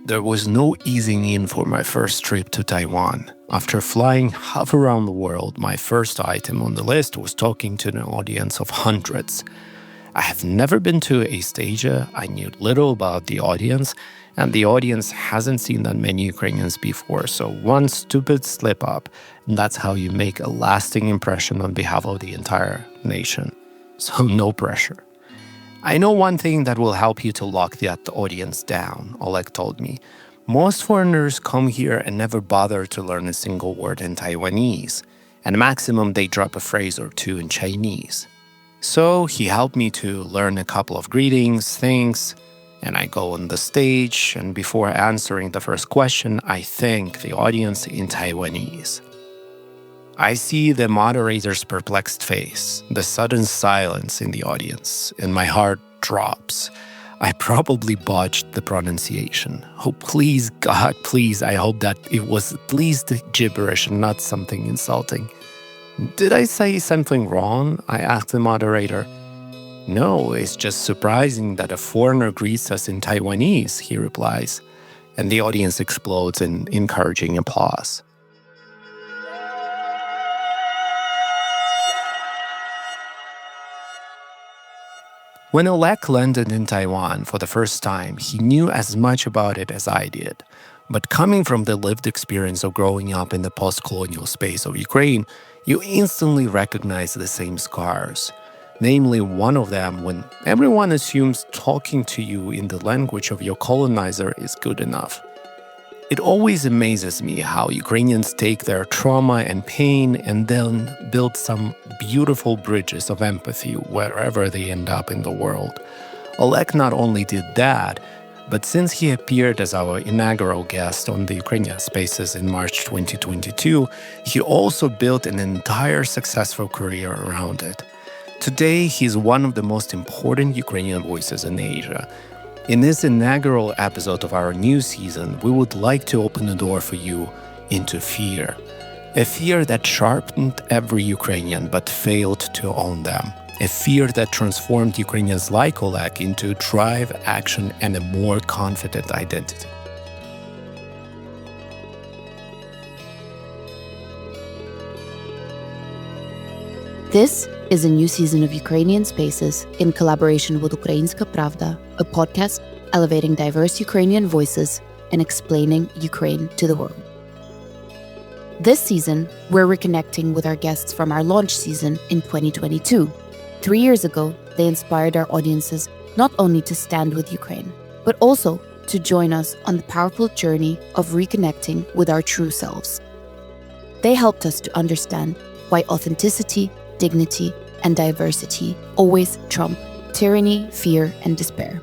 there was no easing in for my first trip to Taiwan. After flying half around the world, my first item on the list was talking to an audience of hundreds. I have never been to East Asia, I knew little about the audience, and the audience hasn't seen that many Ukrainians before, so one stupid slip-up, and that's how you make a lasting impression on behalf of the entire nation. So no pressure. I know one thing that will help you to lock that audience down, Olek told me. Most foreigners come here and never bother to learn a single word in Taiwanese, and maximum they drop a phrase or two in Chinese. So he helped me to learn a couple of greetings, thanks, and I go on the stage, and before answering the first question, I thank the audience in Taiwanese. I see the moderator's perplexed face, the sudden silence in the audience, and my heart drops. I probably botched the pronunciation. Oh, please, God, please, I hope that it was at least gibberish and not something insulting. Did I say something wrong? I asked the moderator. No, it's just surprising that a foreigner greets us in Taiwanese, he replies, and the audience explodes in encouraging applause. When Olek landed in Taiwan for the first time, he knew as much about it as I did. But coming from the lived experience of growing up in the post-colonial space of Ukraine, you instantly recognize the same scars. Namely, one of them when everyone assumes talking to you in the language of your colonizer is good enough. It always amazes me how Ukrainians take their trauma and pain and then build some beautiful bridges of empathy wherever they end up in the world. Olek not only did that, but since he appeared as our inaugural guest on the Ukrainian Spaces in March 2022, he also built an entire successful career around it. Today, he's one of the most important Ukrainian voices in Asia. In this inaugural episode of our new season, we would like to open the door for you into fear. A fear that sharpened every Ukrainian but failed to own them. A fear that transformed Ukrainians like Olek into drive, action, and a more confident identity. This is a new season of Ukrainian Spaces in collaboration with Ukrainska Pravda, a podcast elevating diverse Ukrainian voices and explaining Ukraine to the world. This season, we're reconnecting with our guests from our launch season in 2022. 3 years ago, they inspired our audiences not only to stand with Ukraine, but also to join us on the powerful journey of reconnecting with our true selves. They helped us to understand why authenticity, dignity, and diversity always trump tyranny, fear, and despair.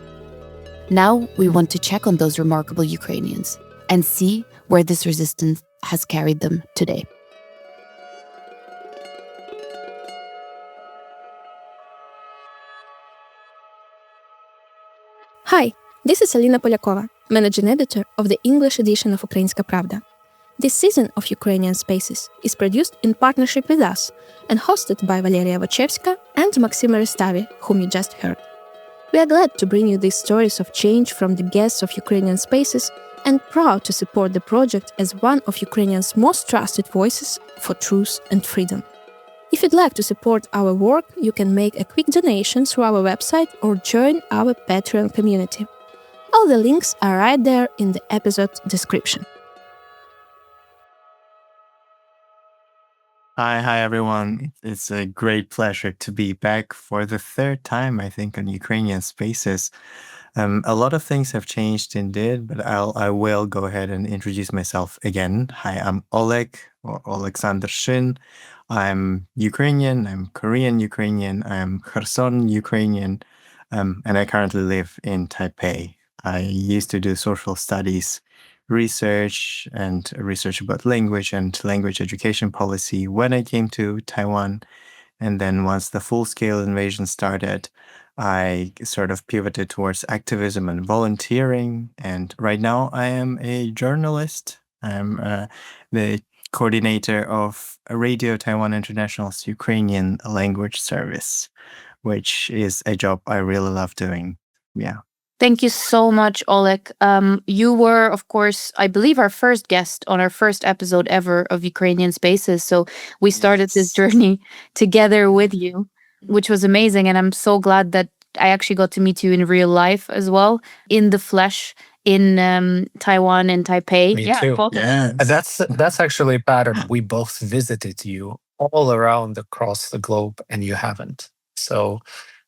Now we want to check on those remarkable Ukrainians and see where this resistance has carried them today. Hi, this is Alina Polyakova, managing editor of the English edition of Ukrainska Pravda. This season of Ukrainian Spaces is produced in partnership with us and hosted by Valeria Wachevska and Maksym Stavy, whom you just heard. We are glad to bring you these stories of change from the guests of Ukrainian Spaces and proud to support the project as one of Ukrainians' most trusted voices for truth and freedom. If you'd like to support our work, you can make a quick donation through our website or join our Patreon community. All the links are right there in the episode description. Hi everyone. It's a great pleasure to be back for the third time, I think, on Ukrainian Spaces. A lot of things have changed indeed, but I will go ahead and introduce myself again. Hi, I'm Olek, or Olek Shyn. I'm Ukrainian, I'm Korean Ukrainian, I'm Kherson Ukrainian, and I currently live in Taipei. I used to do social studies research about language and language education policy when I came to Taiwan. And then once the full-scale invasion started, I sort of pivoted towards activism and volunteering. And right now I am a journalist. I'm the coordinator of Radio Taiwan International's Ukrainian-language service, which is a job I really love doing. Yeah. Thank you so much, Olek. You were, of course, I believe, our first guest on our first episode ever of Ukrainian Spaces. So we started this Yes. journey together with you, which was amazing. And I'm so glad that I actually got to meet you in real life as well, in the flesh, in Taiwan and Taipei. Me too. both of us. That's actually a pattern. We both visited you all around across the globe, and you haven't. So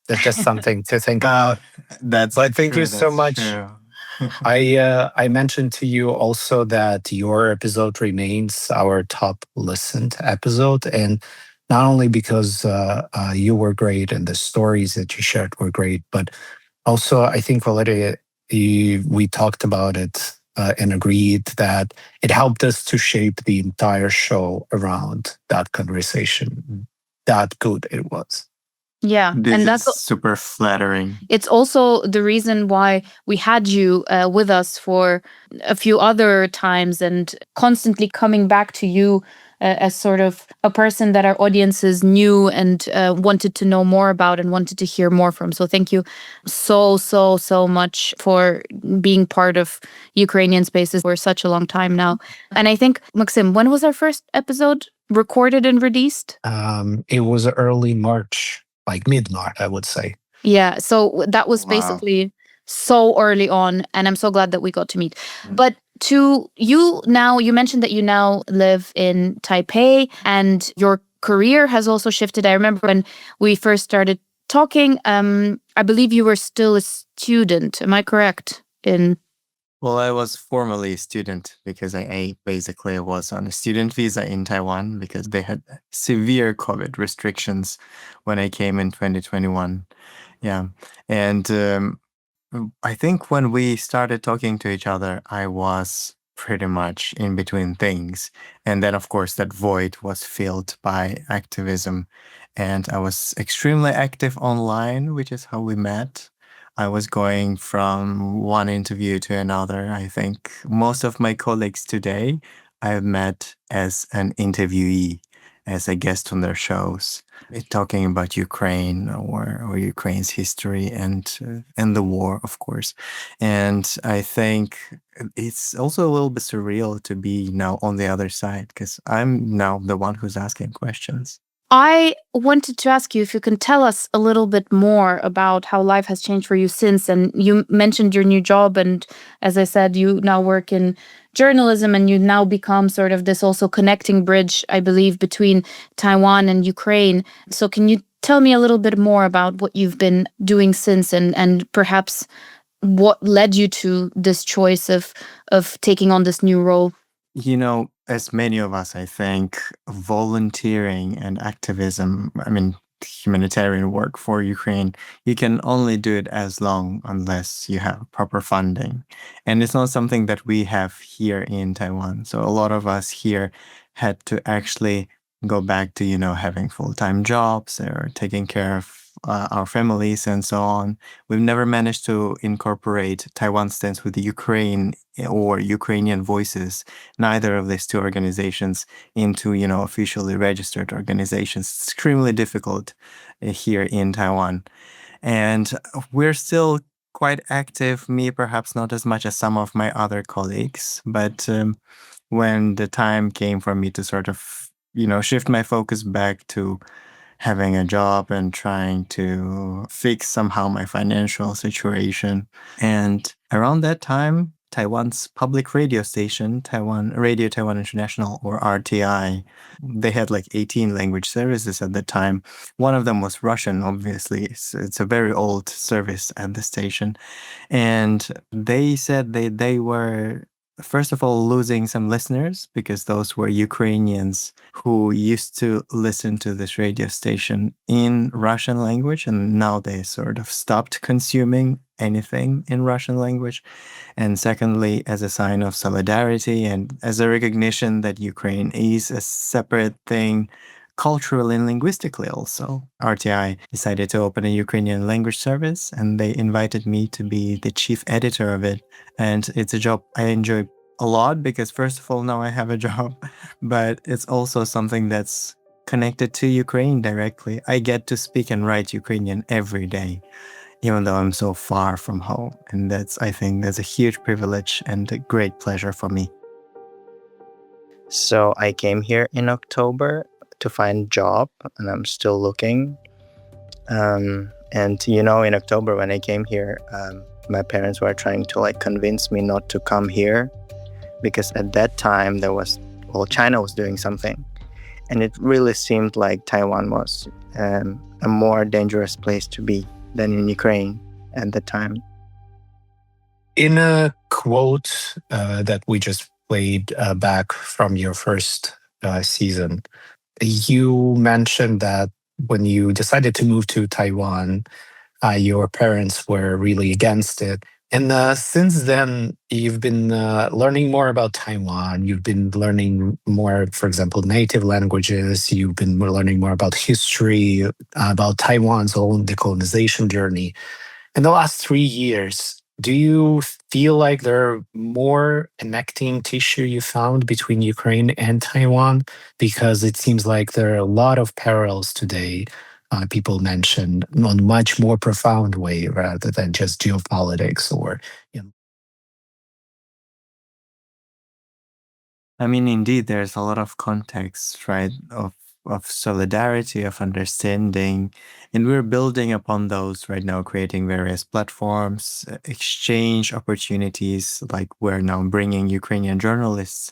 that's just something to think about. That's But thank true, you so that's much. true. I mentioned to you also that your episode remains our top listened episode, and not only because you were great and the stories that you shared were great, but also I think Valeria, we talked about it and agreed that it helped us to shape the entire show around that conversation. That good it was. Yeah. This And is that's super flattering. it's also the reason why we had you with us for a few other times and constantly coming back to you as sort of a person that our audiences knew and wanted to know more about and wanted to hear more from. So thank you so much for being part of Ukrainian Spaces for such a long time now. And I think, Maksym, when was our first episode recorded and released? It was early March, like mid-March, I would say. Yeah, so that was Wow. basically so early on, and I'm so glad that we got to meet. But to you now, you mentioned that you now live in Taipei and your career has also shifted. I remember when we first started talking, I believe you were still a student. Am I correct? Well, I was formerly a student because I basically was on a student visa in Taiwan because they had severe COVID restrictions when I came in 2021. Yeah. And I think when we started talking to each other, I was pretty much in between things. And then, of course, that void was filled by activism. And I was extremely active online, which is how we met. I was going from one interview to another. I think most of my colleagues today I've met as an interviewee, as a guest on their shows, talking about Ukraine or Ukraine's history and the war, of course. And I think it's also a little bit surreal to be now on the other side because I'm now the one who's asking questions. I wanted to ask you if you can tell us a little bit more about how life has changed for you since. And you mentioned your new job. And as I said, you now work in journalism and you now become sort of this also connecting bridge, I believe, between Taiwan and Ukraine. So can you tell me a little bit more about what you've been doing since and perhaps what led you to this choice of taking on this new role? You know, as many of us, I think, volunteering and activism, I mean, humanitarian work for Ukraine, you can only do it as long unless you have proper funding. And it's not something that we have here in Taiwan. So a lot of us here had to actually go back to, having full-time jobs or taking care of our families and so on. We've never managed to incorporate Taiwan Stands with Ukraine or Ukrainian Voices, neither of these two organizations, into officially registered organizations. It's extremely difficult here in Taiwan, and we're still quite active. Me, perhaps not as much as some of my other colleagues, but when the time came for me to sort of shift my focus back to having a job and trying to fix somehow my financial situation. And around that time, Taiwan's public radio station, Taiwan International, or RTI, they had like 18 language services at the time. One of them was Russian, obviously. It's a very old service at the station. And they said they were, first of all, losing some listeners because those were Ukrainians who used to listen to this radio station in Russian language, and now they sort of stopped consuming anything in Russian language. And secondly, as a sign of solidarity and as a recognition that Ukraine is a separate thing culturally and linguistically also, RTI decided to open a Ukrainian language service, and they invited me to be the chief editor of it. And it's a job I enjoy a lot because, first of all, now I have a job, but it's also something that's connected to Ukraine directly. I get to speak and write Ukrainian every day. even though I'm so far from home. And I think that's a huge privilege and a great pleasure for me. So I came here in October to find a job, and I'm still looking. And in October when I came here, my parents were trying to convince me not to come here, because at that time China was doing something, and it really seemed like Taiwan was a more dangerous place to be than in Ukraine at the time. In a quote that we just played back from your first season, you mentioned that when you decided to move to Taiwan, your parents were really against it. And since then, you've been learning more about Taiwan. You've been learning more, for example, native languages. You've been learning more about history, about Taiwan's own decolonization journey. In the last 3 years, do you feel like there are more connecting tissue you found between Ukraine and Taiwan? Because it seems like there are a lot of parallels today. People mention on a much more profound way rather than just geopolitics or. I mean, indeed, there's a lot of context, right, of solidarity, of understanding, and we're building upon those right now, creating various platforms, exchange opportunities, like we're now bringing Ukrainian journalists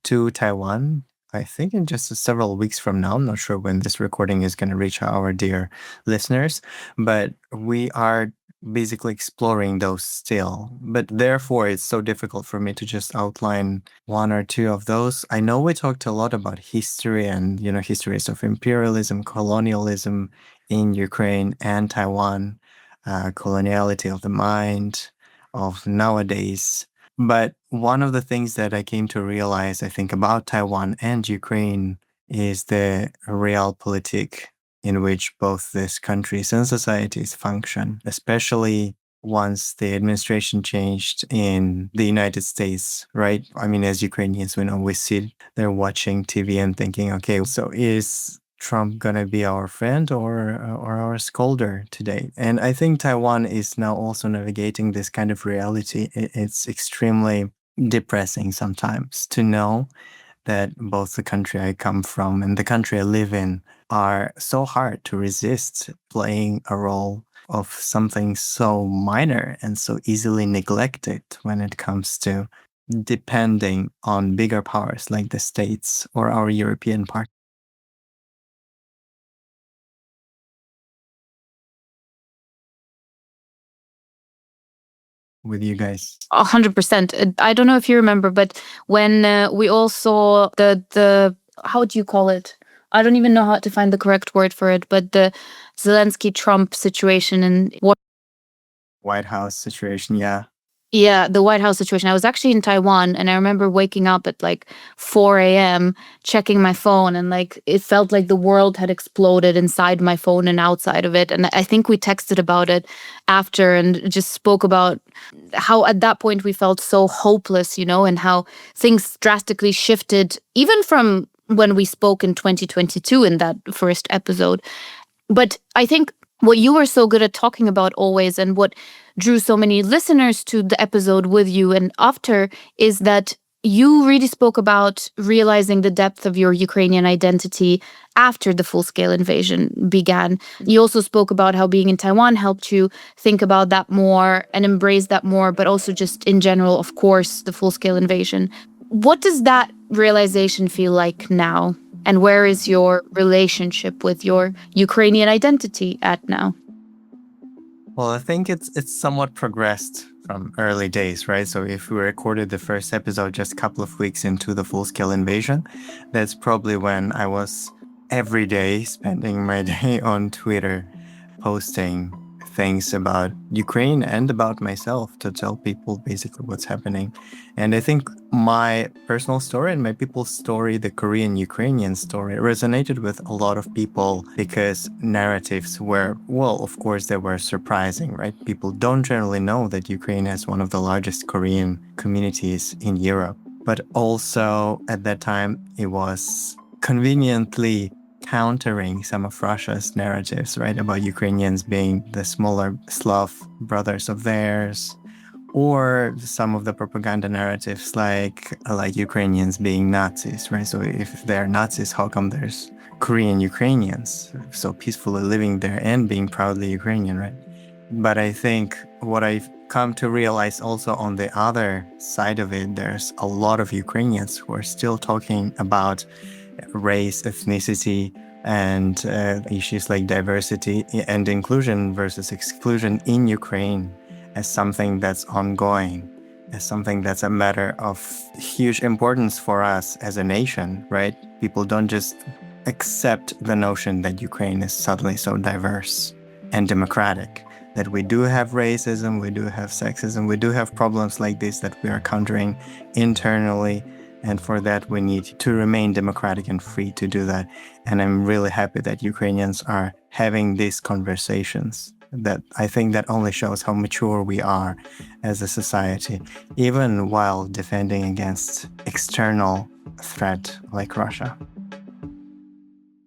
to Taiwan. I think in just several weeks from now. I'm not sure when this recording is going to reach our dear listeners, but we are basically exploring those still. But therefore, it's so difficult for me to just outline one or two of those. I know we talked a lot about history and, histories of imperialism, colonialism in Ukraine and Taiwan, coloniality of the mind of nowadays. But one of the things that I came to realize, I think, about Taiwan and Ukraine is the realpolitik in which both these countries and societies function, especially once the administration changed in the United States, right? I mean, as Ukrainians, we always sit there watching TV and thinking, okay, so is Trump gonna be our friend or our scolder today? And I think Taiwan is now also navigating this kind of reality. It's extremely depressing sometimes to know that both the country I come from and the country I live in are so hard to resist playing a role of something so minor and so easily neglected when it comes to depending on bigger powers like the States or our European partners. With you guys. 100%. I don't know if you remember, but when we all saw the how do you call it? I don't even know how to find the correct word for it, but the Zelensky-Trump situation and what. White House situation, yeah. Yeah, the White House situation. I was actually in Taiwan, and I remember waking up at 4 a.m., checking my phone, and it felt like the world had exploded inside my phone and outside of it. And I think we texted about it after and just spoke about how at that point we felt so hopeless, and how things drastically shifted, even from when we spoke in 2022 in that first episode. But I think what you were so good at talking about always, and what drew so many listeners to the episode with you and after, is that you really spoke about realizing the depth of your Ukrainian identity after the full-scale invasion began. You also spoke about how being in Taiwan helped you think about that more and embrace that more, but also just in general, of course, the full-scale invasion. What does that realization feel like now? And where is your relationship with your Ukrainian identity at now? Well, I think it's somewhat progressed from early days, right? So if we recorded the first episode just a couple of weeks into the full-scale invasion, that's probably when I was every day spending my day on Twitter, posting things about Ukraine and about myself to tell people basically what's happening. And I think my personal story and my people's story, the Korean Ukrainian story, resonated with a lot of people because narratives were, well, of course, they were surprising, right? People don't generally know that Ukraine has one of the largest Korean communities in Europe. But also at that time, it was conveniently countering some of Russia's narratives, right, about Ukrainians being the smaller Slav brothers of theirs, or some of the propaganda narratives like Ukrainians being Nazis, right? So if they're Nazis, how come there's Korean Ukrainians so peacefully living there and being proudly Ukrainian, right? But I think what I've come to realize also on the other side of it, there's a lot of Ukrainians who are still talking about race, ethnicity, and issues like diversity and inclusion versus exclusion in Ukraine as something that's ongoing, as something that's a matter of huge importance for us as a nation, right? People don't just accept the notion that Ukraine is suddenly so diverse and democratic, that we do have racism, we do have sexism, we do have problems like this that we are countering internally. And for that, we need to remain democratic and free to do that. And I'm really happy that Ukrainians are having these conversations. That I think that only shows how mature we are as a society, even while defending against external threat like Russia.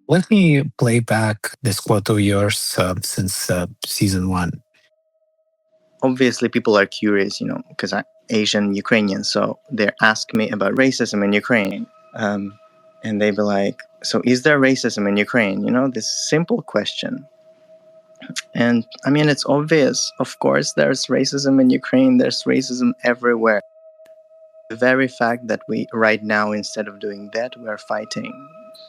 Let me play back this quote of yours since season 1. Obviously, people are curious, because I'm Asian Ukrainian, so they ask me about racism in Ukraine. And they be like, so is there racism in Ukraine? This simple question. And I mean, it's obvious. Of course, there's racism in Ukraine. There's racism everywhere. The very fact that we, right now, instead of doing that, we're fighting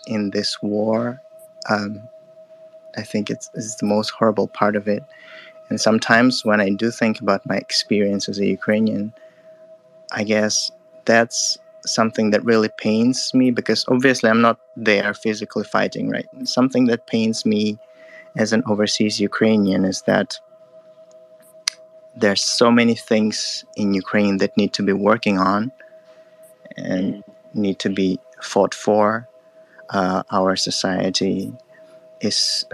in this war, I think it's the most horrible part of it. And sometimes when I do think about my experience as a Ukrainian, I guess that's something that really pains me, because obviously I'm not there physically fighting, right? Something that pains me as an overseas Ukrainian is that there's so many things in Ukraine that need to be working on and need to be fought for. Our society is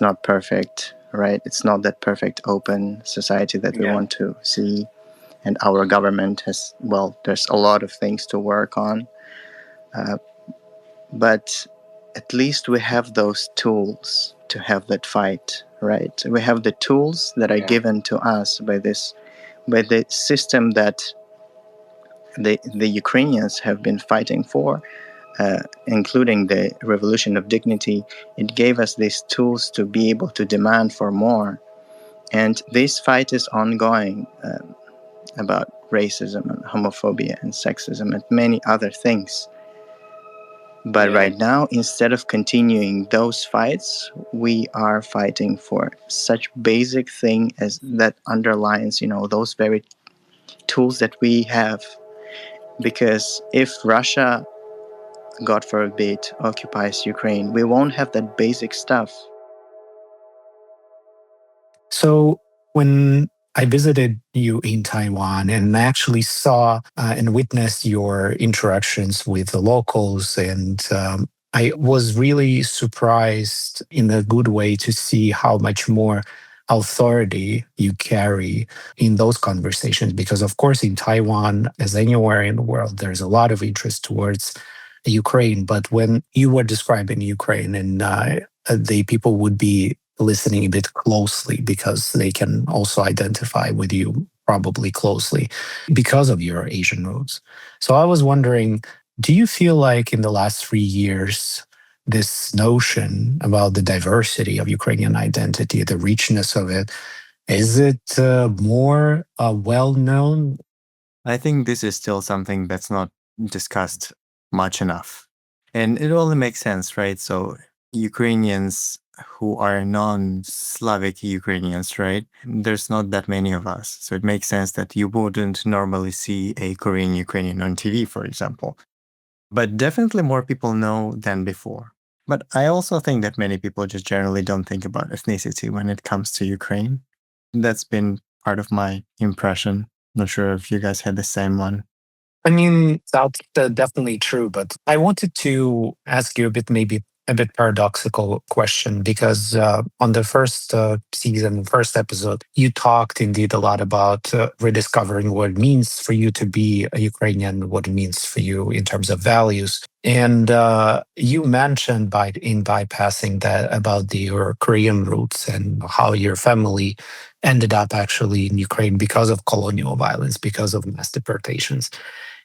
not perfect, right? It's not that perfect open society that we want to see. And our government has, there's a lot of things to work on. But at least we have those tools to have that fight, right? We have the tools that are given to us by the system that the Ukrainians have been fighting for, including the Revolution of Dignity. It gave us these tools to be able to demand for more. And this fight is ongoing about racism and homophobia and sexism and many other things. But right now, instead of continuing those fights, we are fighting for such basic thing as that underlines, those very tools that we have. Because if Russia, God forbid, occupies Ukraine, we won't have that basic stuff. So when I visited you in Taiwan and I actually saw and witnessed your interactions with the locals, and I was really surprised in a good way to see how much more authority you carry in those conversations. Because, of course, in Taiwan, as anywhere in the world, there's a lot of interest towards Ukraine. But when you were describing Ukraine, and the people would be listening a bit closely because they can also identify with you probably closely because of your Asian roots. So I was wondering, do you feel like in the last 3 years, this notion about the diversity of Ukrainian identity, the richness of it, is it more well known? I think this is still something that's not discussed much enough. And it only makes sense, right? So Ukrainians who are non-Slavic Ukrainians, right? There's not that many of us. So it makes sense that you wouldn't normally see a Korean Ukrainian on TV, for example. But definitely more people know than before. But I also think that many people just generally don't think about ethnicity when it comes to Ukraine. That's been part of my impression. Not sure if you guys had the same one. I mean, that's definitely true, but I wanted to ask you a bit maybe a bit paradoxical question because on the first season, first episode, you talked indeed a lot about rediscovering what it means for you to be a Ukrainian, what it means for you in terms of values. And you mentioned in bypassing that about your Korean roots and how your family ended up actually in Ukraine because of colonial violence, because of mass deportations.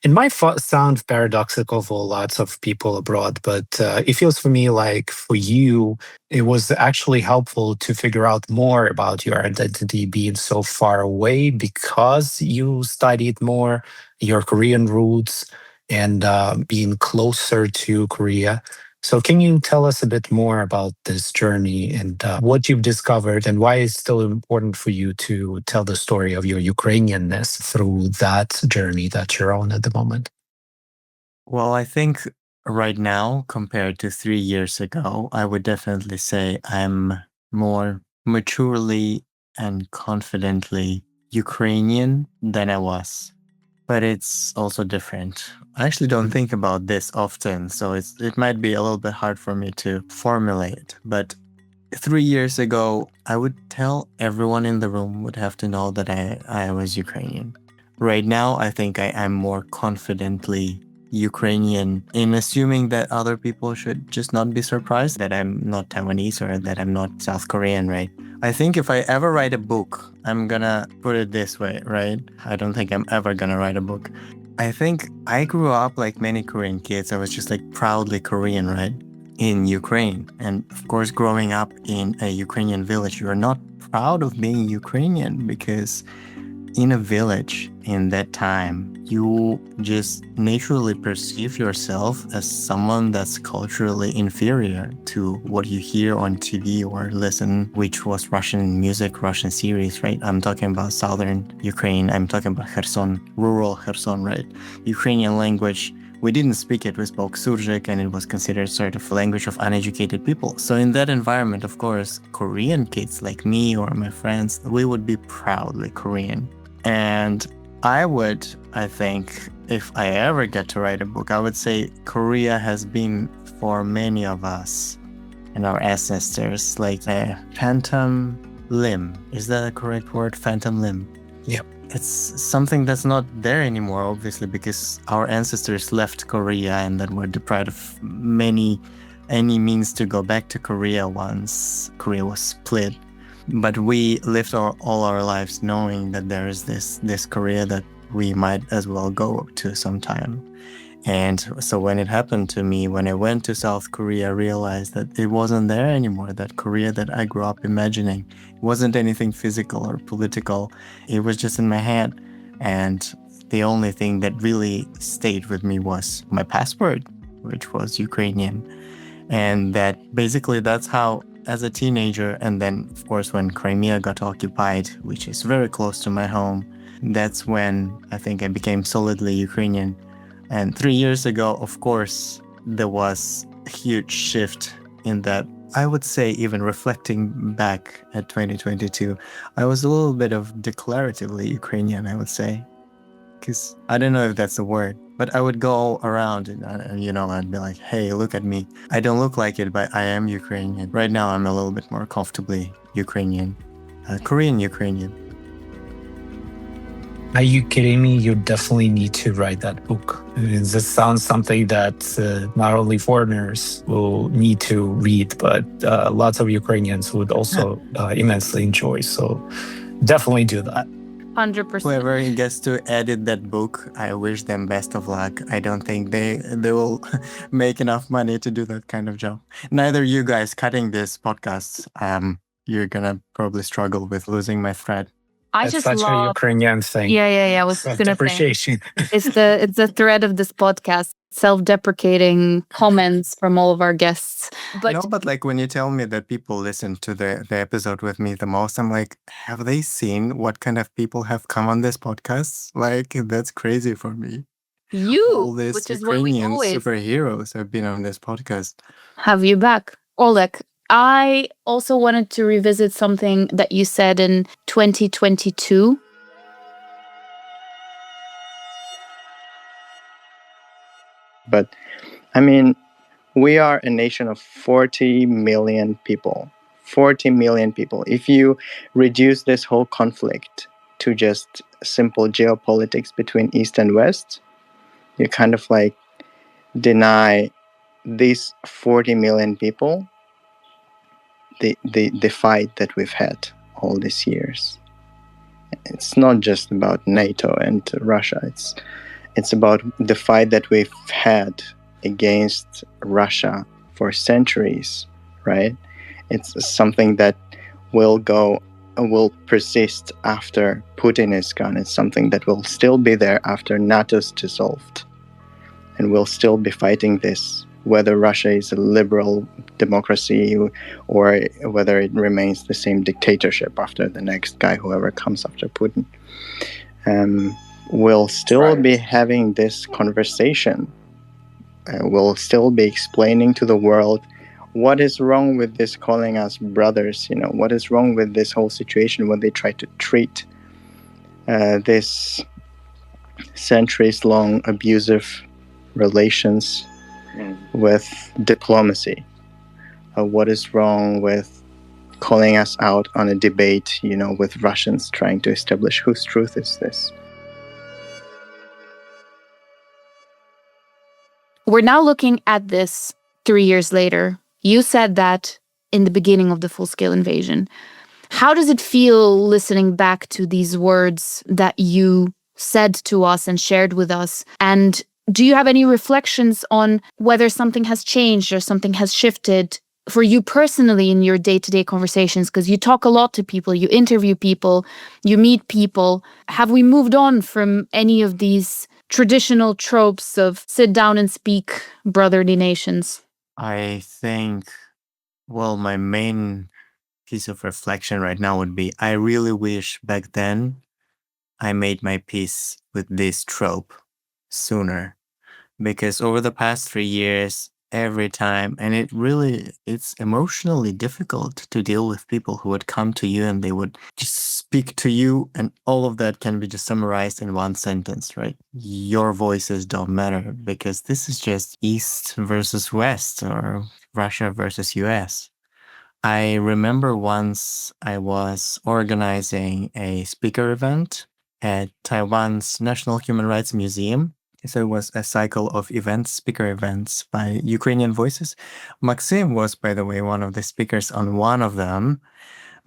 It might sound paradoxical for lots of people abroad, but it feels for me like for you, it was actually helpful to figure out more about your identity being so far away because you studied more your Korean roots and being closer to Korea. So, can you tell us a bit more about this journey and what you've discovered and why it's still important for you to tell the story of your Ukrainianness through that journey that you're on at the moment? Well, I think right now, compared to 3 years ago, I would definitely say I'm more maturely and confidently Ukrainian than I was. But it's also different. I actually don't think about this often, so it might be a little bit hard for me to formulate. But 3 years ago, I would tell everyone in the room would have to know that I was Ukrainian. Right now, I think I'm more confidently Ukrainian in assuming that other people should just not be surprised that I'm not Taiwanese or that I'm not South Korean, right? I think if I ever write a book, I'm gonna put it this way, right? I don't think I'm ever gonna write a book. I think I grew up like many Korean kids. I was just like proudly Korean, right? In Ukraine. And of course, growing up in a Ukrainian village, you are not proud of being Ukrainian because in a village in that time, you just naturally perceive yourself as someone that's culturally inferior to what you hear on TV or listen, which was Russian music, Russian series, right? I'm talking about southern Ukraine. I'm talking about Kherson, rural Kherson, right? Ukrainian language. We didn't speak it, we spoke Surjik, and it was considered sort of language of uneducated people. So in that environment, of course, Korean kids like me or my friends, we would be proudly Korean. And I think, if I ever get to write a book, I would say Korea has been for many of us and our ancestors like a phantom limb. Is that a correct word? Phantom limb? Yep. It's something that's not there anymore, obviously, because our ancestors left Korea and then were deprived of any means to go back to Korea once Korea was split. But we lived all our lives knowing that there is this Korea that we might as well go to sometime. And so when it happened to me, when I went to South Korea, I realized that it wasn't there anymore. That Korea that I grew up imagining, it wasn't anything physical or political. It was just in my head. And the only thing that really stayed with me was my passport, which was Ukrainian. And that's how, as a teenager, and then of course when Crimea got occupied, which is very close to my home, that's when I think I became solidly Ukrainian. And 3 years ago, of course, there was a huge shift in that. I would say, even reflecting back at 2022, I was a little bit of declaratively Ukrainian, I would say. Because I don't know if that's a word, but I would go around and, I'd be like, hey, look at me. I don't look like it, but I am Ukrainian. Right now, I'm a little bit more comfortably Ukrainian, Korean Ukrainian. Are you kidding me? You definitely need to write that book. This sounds something that not only foreigners will need to read, but lots of Ukrainians would also immensely enjoy. So definitely do that. 100%. Whoever gets to edit that book, I wish them best of luck. I don't think they will make enough money to do that kind of job. Neither you guys cutting this podcast. You're gonna probably struggle with losing my thread. It's such a Ukrainian thing. Yeah. I was gonna Appreciation. It's the thread of this podcast. Self-deprecating comments from all of our guests. But like when you tell me that people listen to the episode with me the most, I'm like, have they seen what kind of people have come on this podcast? Like, that's crazy for me. All these which is Ukrainian what we always superheroes have been on this podcast. have you back. Olek, I also wanted to revisit something that you said in 2022. But I mean, We are a nation of 40 million people. 40 million people. If you reduce this whole conflict to just simple geopolitics between East and West, you kind of like deny these 40 million people the fight that we've had all these years. It's not just about NATO and Russia. It's about the fight that we've had against Russia for centuries, right? It's something that will persist after Putin is gone. It's something that will still be there after NATO's dissolved. And we'll still be fighting this, whether Russia is a liberal democracy or whether it remains the same dictatorship after the next guy, whoever comes after Putin. We'll still be having this conversation. We'll still be explaining to the world what is wrong with this calling us brothers, what is wrong with this whole situation when they try to treat this centuries-long abusive relations with diplomacy. What is wrong with calling us out on a debate, with Russians trying to establish whose truth is this? We're now looking at this 3 years later. You said that in the beginning of the full-scale invasion. How does it feel listening back to these words that you said to us and shared with us? And do you have any reflections on whether something has changed or something has shifted for you personally in your day-to-day conversations? Because you talk a lot to people, you interview people, you meet people. Have we moved on from any of these traditional tropes of sit down and speak brotherly nations? I think, my main piece of reflection right now would be I really wish back then I made my peace with this trope sooner. Because over the past 3 years, every time, and it's emotionally difficult to deal with people who would come to you and they would just speak to you, and all of that can be just summarized in one sentence, right? Your voices don't matter, because this is just East versus West or Russia versus US. I remember once I was organizing a speaker event at Taiwan's National Human Rights Museum. So it was a cycle of events, speaker events by Ukrainian voices. Maksym was, by the way, one of the speakers on one of them.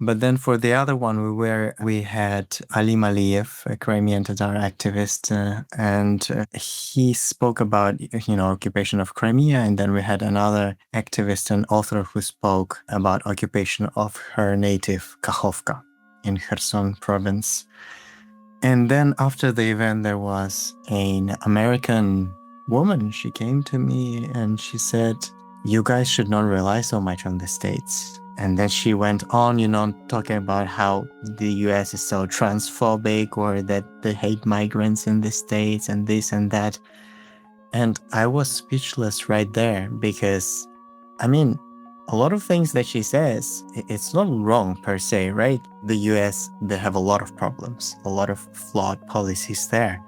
But then for the other one, we had Ali Maliyev, a Crimean Tatar activist, and he spoke about occupation of Crimea. And then we had another activist and author who spoke about occupation of her native Kakhovka in Kherson province. And then after the event, there was an American woman. She came to me and she said, "You guys should not rely so much on the States." And then she went on, talking about how the US is so transphobic, or that they hate migrants in the States and this and that. And I was speechless right there, because, a lot of things that she says, it's not wrong per se, right? The US, they have a lot of problems, a lot of flawed policies there.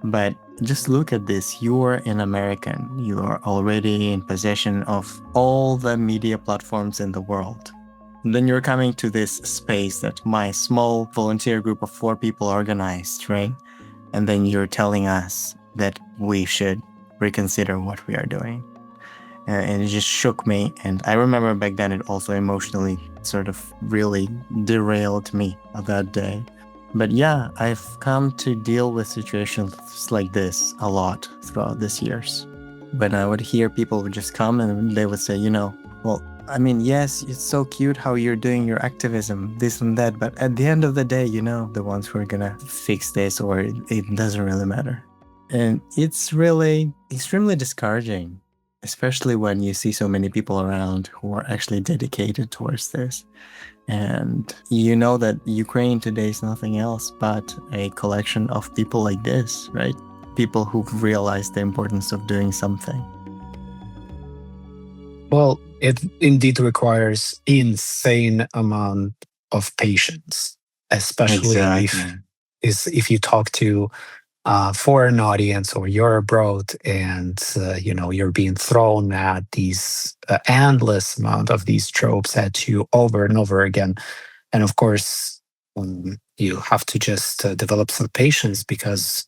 But just look at this. You are an American. You are already in possession of all the media platforms in the world. And then you're coming to this space that my small volunteer group of 4 people organized, right? And then you're telling us that we should reconsider what we are doing. And it just shook me. And I remember back then it also emotionally sort of really derailed me that day. But yeah, I've come to deal with situations like this a lot throughout these years. When I would hear people would just come and they would say, yes, it's so cute how you're doing your activism, this and that. But at the end of the day, the ones who are going to fix this, or it doesn't really matter. And it's really extremely discouraging, especially when you see so many people around who are actually dedicated towards this. And you know that Ukraine today is nothing else but a collection of people like this, right? People who've realized the importance of doing something. Well, it indeed requires insane amount of patience, especially if you talk to foreign audience, or you're abroad, and you're being thrown at these endless amount of these tropes at you over and over again. And of course, you have to just develop some patience, because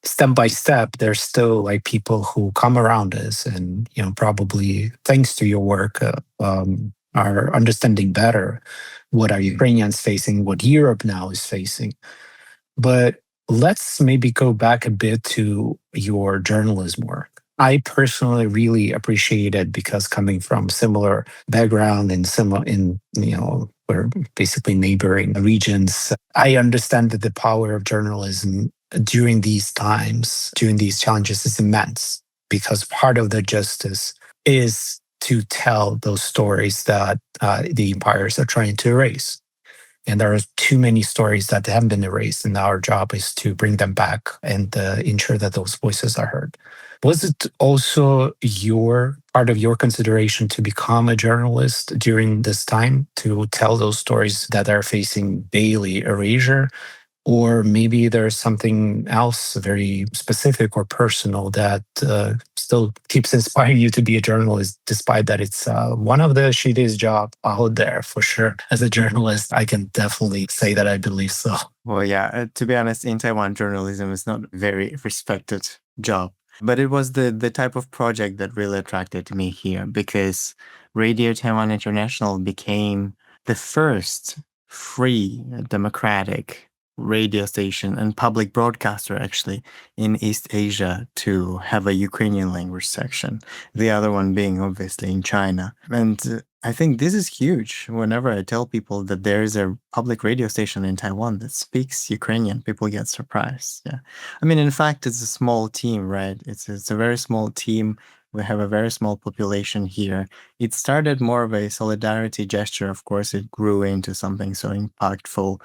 step by step, there's still like people who come around us, and probably thanks to your work, are understanding better what are Ukrainians facing, what Europe now is facing. But let's maybe go back a bit to your journalism work. I personally really appreciate it, because coming from similar background and similar we're basically neighboring regions, I understand that the power of journalism during these times, during these challenges, is immense, because part of the justice is to tell those stories that the empires are trying to erase. And there are too many stories that haven't been erased, and our job is to bring them back and ensure that those voices are heard. Was it also part of your consideration to become a journalist during this time, to tell those stories that are facing daily erasure? Or maybe there's something else very specific or personal that still keeps inspiring you to be a journalist, despite that it's one of the shittiest jobs out there, for sure. As a journalist, I can definitely say that I believe so. Well, yeah, to be honest, in Taiwan, journalism is not a very respected job. But it was the type of project that really attracted me here, because Radio Taiwan International became the first free, democratic radio station and public broadcaster, actually, in East Asia to have a Ukrainian language section. The other one being obviously in China. And I think this is huge. Whenever I tell people that there is a public radio station in Taiwan that speaks Ukrainian, people get surprised. Yeah. I mean, in fact, it's a small team, right? It's a very small team. We have a very small population here. It started more of a solidarity gesture. Of course, it grew into something so impactful,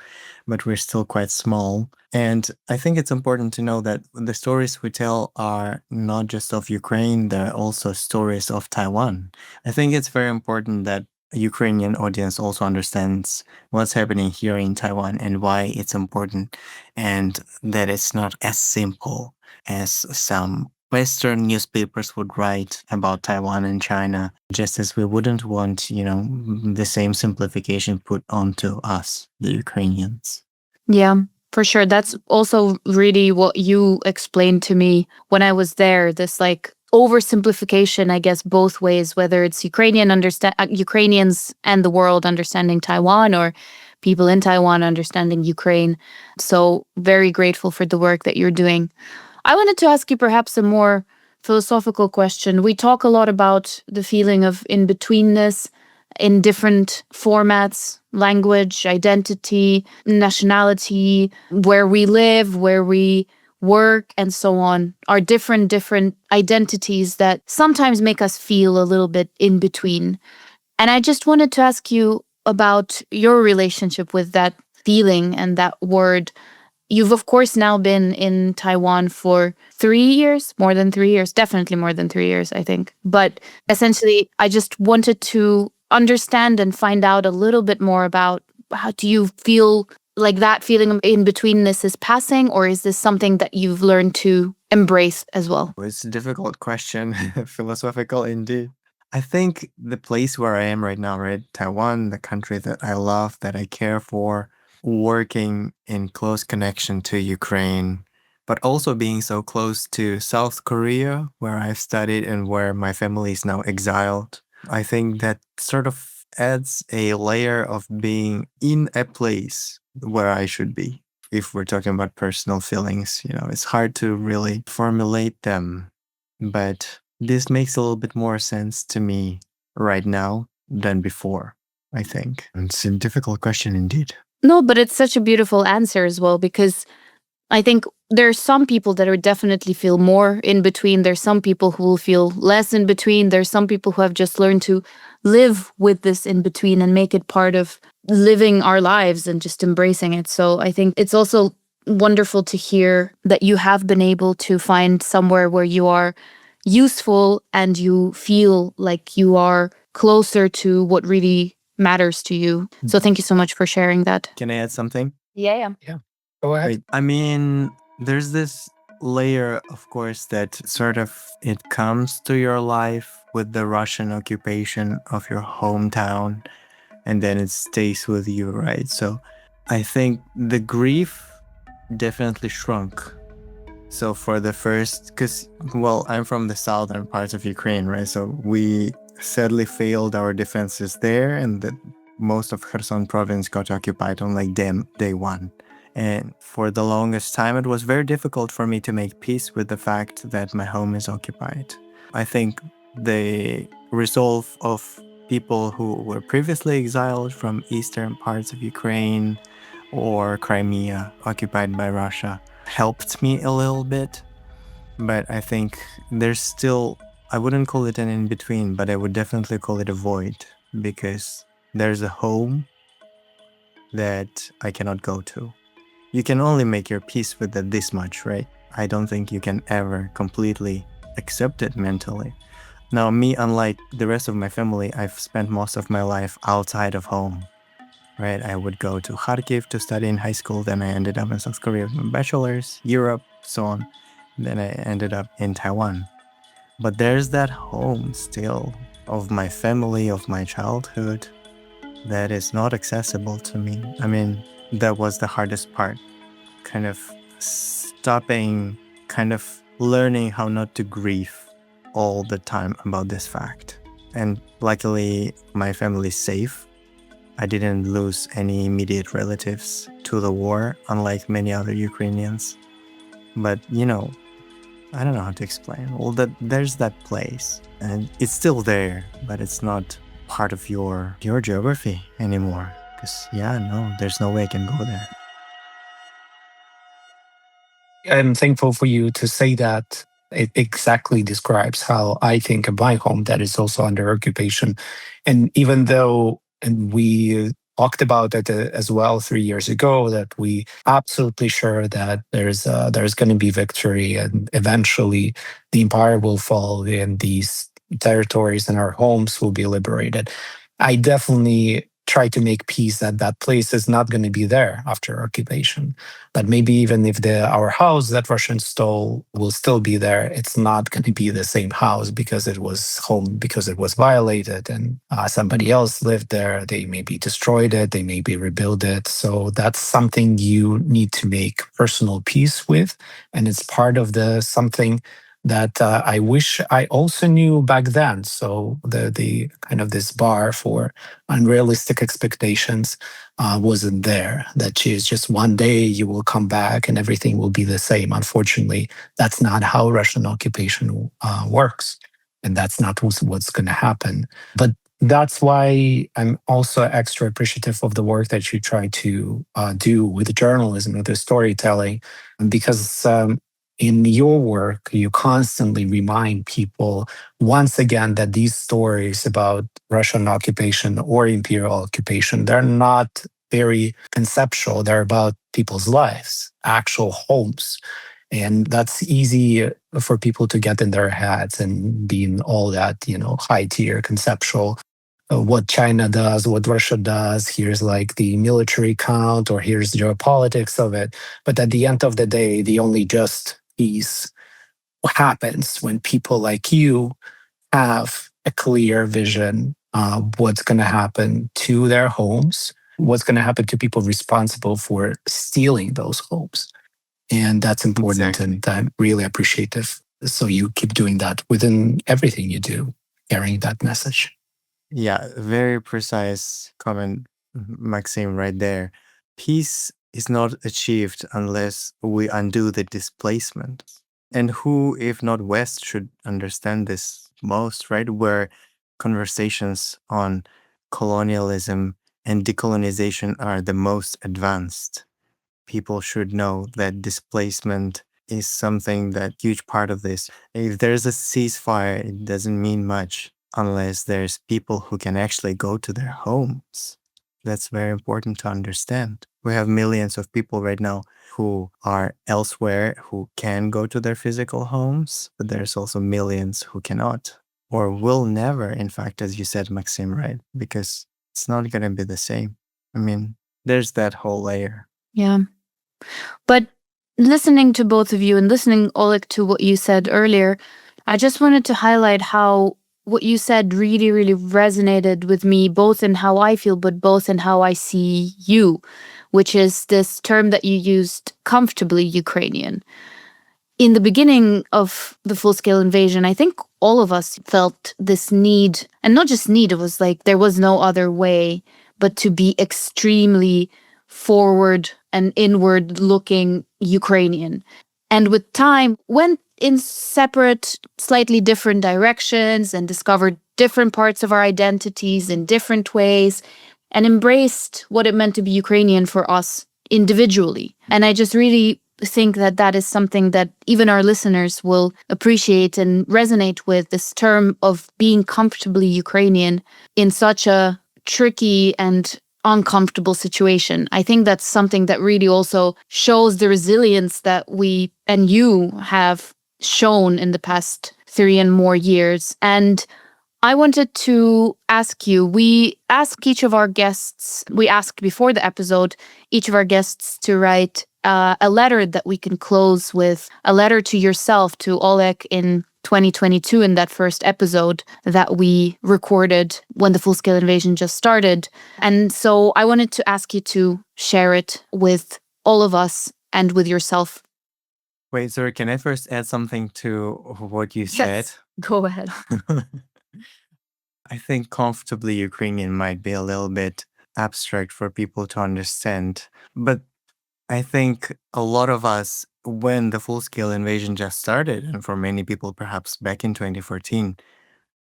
but we're still quite small. And I think it's important to know that the stories we tell are not just of Ukraine, they're also stories of Taiwan. I think it's very important that a Ukrainian audience also understands what's happening here in Taiwan and why it's important, and that it's not as simple as some Western newspapers would write about Taiwan and China, just as we wouldn't want, the same simplification put onto us, the Ukrainians. Yeah, for sure. That's also really what you explained to me when I was there. This like oversimplification, I guess, both ways, whether it's Ukrainians and the world understanding Taiwan, or people in Taiwan understanding Ukraine. So very grateful for the work that you're doing. I wanted to ask you perhaps a more philosophical question. We talk a lot about the feeling of in-betweenness in different formats, language, identity, nationality, where we live, where we work, and so on, are different identities that sometimes make us feel a little bit in between. And I just wanted to ask you about your relationship with that feeling and that word. You've, of course, now been in Taiwan for 3 years, more than 3 years, definitely more than 3 years, I think. But essentially, I just wanted to understand and find out a little bit more about, how do you feel like that feeling of in-betweenness is passing, or is this something that you've learned to embrace as well? It's a difficult question, philosophical indeed. I think the place where I am right now, right, Taiwan, the country that I love, that I care for, working in close connection to Ukraine, but also being so close to South Korea, where I've studied and where my family is now exiled. I think that sort of adds a layer of being in a place where I should be. If we're talking about personal feelings, it's hard to really formulate them, but this makes a little bit more sense to me right now than before, I think. It's a difficult question indeed. No, but it's such a beautiful answer as well, because I think there are some people that are definitely feel more in between. There's some people who will feel less in between. There's some people who have just learned to live with this in between and make it part of living our lives and just embracing it. So I think it's also wonderful to hear that you have been able to find somewhere where you are useful and you feel like you are closer to what really matters to you. So thank you so much for sharing that. Can I add something? Yeah. Go ahead. I mean, There's this layer, of course, that sort of it comes to your life with the Russian occupation of your hometown, and then it stays with you, right? So I think the grief definitely shrunk. So for the first, because, well, I'm from the southern parts of Ukraine, right? So we sadly failed our defenses there, and most of Kherson province got occupied on like day one. And for the longest time, it was very difficult for me to make peace with the fact that my home is occupied. I think the resolve of people who were previously exiled from eastern parts of Ukraine or Crimea occupied by Russia helped me a little bit. But I think there's still, I wouldn't call it an in-between, but I would definitely call it a void, because there's a home that I cannot go to. You can only make your peace with it this much, right? I don't think you can ever completely accept it mentally. Now, me, unlike the rest of my family, I've spent most of my life outside of home, right? I would go to Kharkiv to study in high school, then I ended up in South Korea with my bachelor's, Europe, so on. Then I ended up in Taiwan. But there's that home still of my family, of my childhood, that is not accessible to me. I mean, that was the hardest part. Kind of stopping, kind of learning how not to grieve all the time about this fact. And luckily, my family's safe. I didn't lose any immediate relatives to the war, unlike many other Ukrainians. But, I don't know how to explain. Well, there's that place, and it's still there, but it's not part of your geography anymore. Because, there's no way I can go there. I'm thankful for you to say that. It exactly describes how I think of my home that is also under occupation. And even though, and we talked about it as well 3 years ago, that we absolutely sure that there's going to be victory, and eventually the empire will fall and these territories and our homes will be liberated. I definitely try to make peace that that place is not going to be there after occupation. But maybe even if our house that Russians stole will still be there, it's not going to be the same house because it was home, because it was violated, and somebody else lived there. They maybe destroyed it, they maybe rebuild it. So that's something you need to make personal peace with, and it's part of the something that I wish I also knew back then. So the kind of this bar for unrealistic expectations wasn't there. That is just one day you will come back and everything will be the same. Unfortunately, that's not how Russian occupation works, and that's not what's going to happen. But that's why I'm also extra appreciative of the work that you try to do with journalism, with the storytelling, because in your work, you constantly remind people once again that these stories about Russian occupation or imperial occupation, they're not very conceptual. They're about people's lives, actual homes. And that's easy for people to get in their heads and be in all that, high tier conceptual. What China does, what Russia does, here's like the military count, or here's geopolitics of it. But at the end of the day, the only just peace happens when people like you have a clear vision of what's going to happen to their homes, what's going to happen to people responsible for stealing those homes. And that's important. Exactly. And I'm really appreciative. So you keep doing that within everything you do, carrying that message. Yeah, very precise comment, Maxim, right there. Peace is not achieved unless we undo the displacement. And who, if not West, should understand this most, right? Where conversations on colonialism and decolonization are the most advanced. People should know that displacement is something that huge part of this. If there's a ceasefire, it doesn't mean much unless there's people who can actually go to their homes. That's very important to understand. We have millions of people right now who are elsewhere, who can go to their physical homes, but there's also millions who cannot or will never, in fact, as you said, Maxim, right? Because it's not going to be the same. I mean, there's that whole layer. Yeah. But listening to both of you and listening, Olek, to what you said earlier, I just wanted to highlight how what you said really, really resonated with me, both in how I feel, but both in how I see you, which is this term that you used, comfortably Ukrainian. In the beginning of the full-scale invasion, I think all of us felt this need, and not just need, it was like there was no other way but to be extremely forward and inward-looking Ukrainian. And with time, went in separate, slightly different directions and discovered different parts of our identities in different ways and embraced what it meant to be Ukrainian for us individually. And I just really think that that is something that even our listeners will appreciate and resonate with, this term of being comfortably Ukrainian in such a tricky and uncomfortable situation. I think that's something that really also shows the resilience that we and you have shown in the past 3 and more years. And I wanted to ask you, we asked before the episode, each of our guests to write a letter that we can close with, a letter to yourself, to Olek in 2022 in that first episode that we recorded when the full-scale invasion just started. And so I wanted to ask you to share it with all of us and with yourself. Wait, sorry, can I first add something to what you said? Yes, go ahead. I think comfortably Ukrainian might be a little bit abstract for people to understand, but I think a lot of us, when the full-scale invasion just started, and for many people perhaps back in 2014,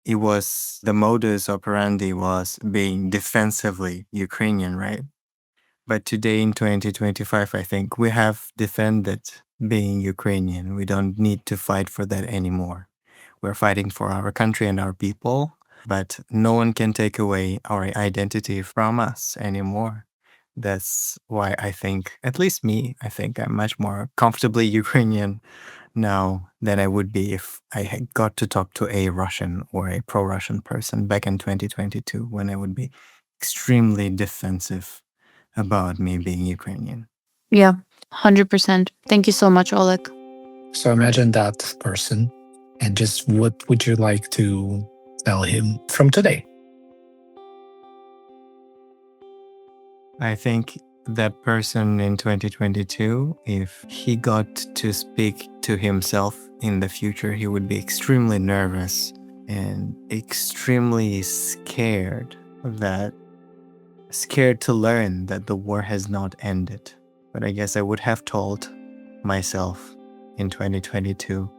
it was the modus operandi was being defensively Ukrainian, right? But today in 2025, I think we have defended being Ukrainian. We don't need to fight for that anymore. We're fighting for our country and our people, but no one can take away our identity from us anymore. That's why I think, at least me, I think I'm much more comfortably Ukrainian now than I would be if I had got to talk to a Russian or a pro-Russian person back in 2022, when I would be extremely defensive about me being Ukrainian. Yeah, 100%. Thank you so much, Olek. So imagine that person, and just what would you like to tell him from today? I think that person in 2022, if he got to speak to himself in the future, he would be extremely nervous and extremely scared to learn that the war has not ended. But I guess I would have told myself in 2022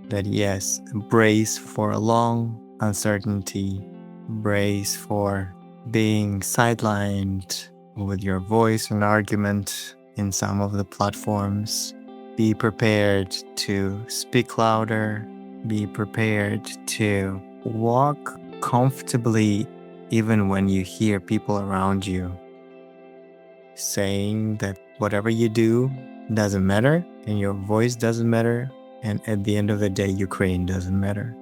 that yes, brace for a long uncertainty, brace for being sidelined with your voice and argument in some of the platforms. Be prepared to speak louder. Be prepared to walk comfortably even when you hear people around you saying that whatever you do doesn't matter and your voice doesn't matter, and at the end of the day, Ukraine doesn't matter.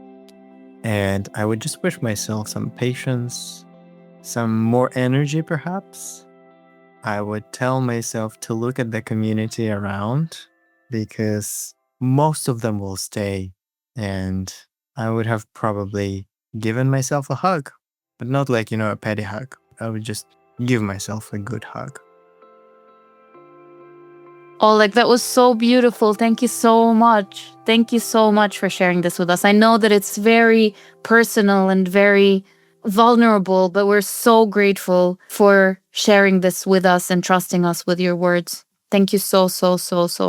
And I would just wish myself some patience, some more energy perhaps. I would tell myself to look at the community around, because most of them will stay, and I would have probably given myself a hug, but not like, a petty hug. I would just give myself a good hug. Olek, that was so beautiful. Thank you so much. Thank you so much for sharing this with us. I know that it's very personal and very vulnerable, but we're so grateful for sharing this with us and trusting us with your words. Thank you so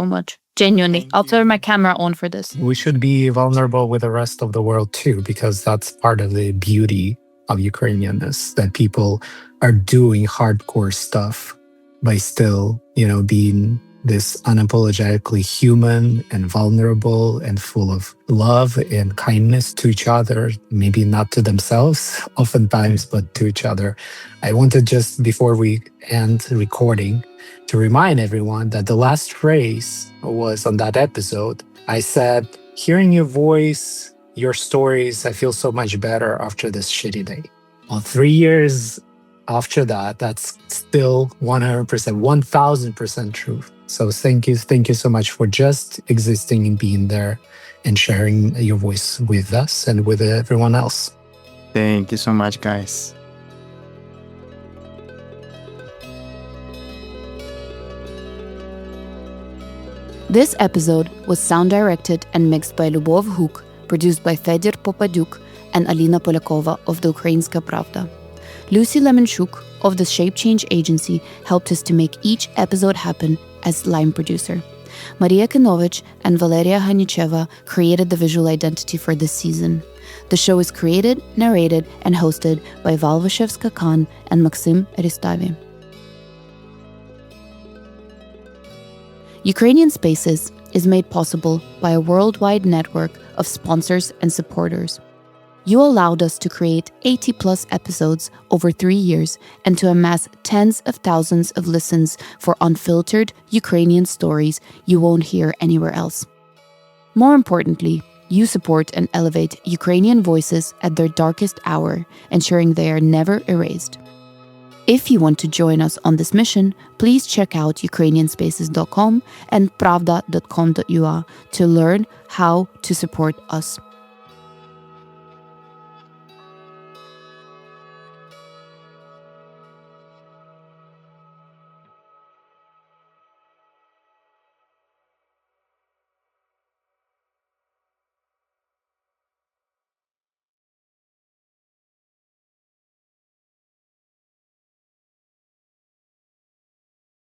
much. Genuinely. I'll turn my camera on for this. We should be vulnerable with the rest of the world too, because that's part of the beauty of Ukrainianness, that people are doing hardcore stuff by still, being this unapologetically human and vulnerable and full of love and kindness to each other, maybe not to themselves oftentimes, but to each other. I wanted, just before we end recording, to remind everyone that the last phrase was on that episode. I said, hearing your voice, your stories, I feel so much better after this shitty day. Well, 3 years after that, that's still 100%, 1000% truth. So thank you so much for just existing and being there and sharing your voice with us and with everyone else. Thank you so much, guys. This episode was sound directed and mixed by Lubov Huk, produced by Fedor Popadyuk and Alina Polyakova of the Ukrainska Pravda. Lucy Lemonchuk of the Shape Change Agency helped us to make each episode happen as line producer. Maria Kinovich and Valeria Hanicheva created the visual identity for this season. The show is created, narrated, and hosted by Val Vashevska-Khan and Maksym Aristavi. Ukrainian Spaces is made possible by a worldwide network of sponsors and supporters. You allowed us to create 80+ episodes over 3 years and to amass tens of thousands of listens for unfiltered Ukrainian stories you won't hear anywhere else. More importantly, you support and elevate Ukrainian voices at their darkest hour, ensuring they are never erased. If you want to join us on this mission, please check out Ukrainianspaces.com and Pravda.com.ua to learn how to support us.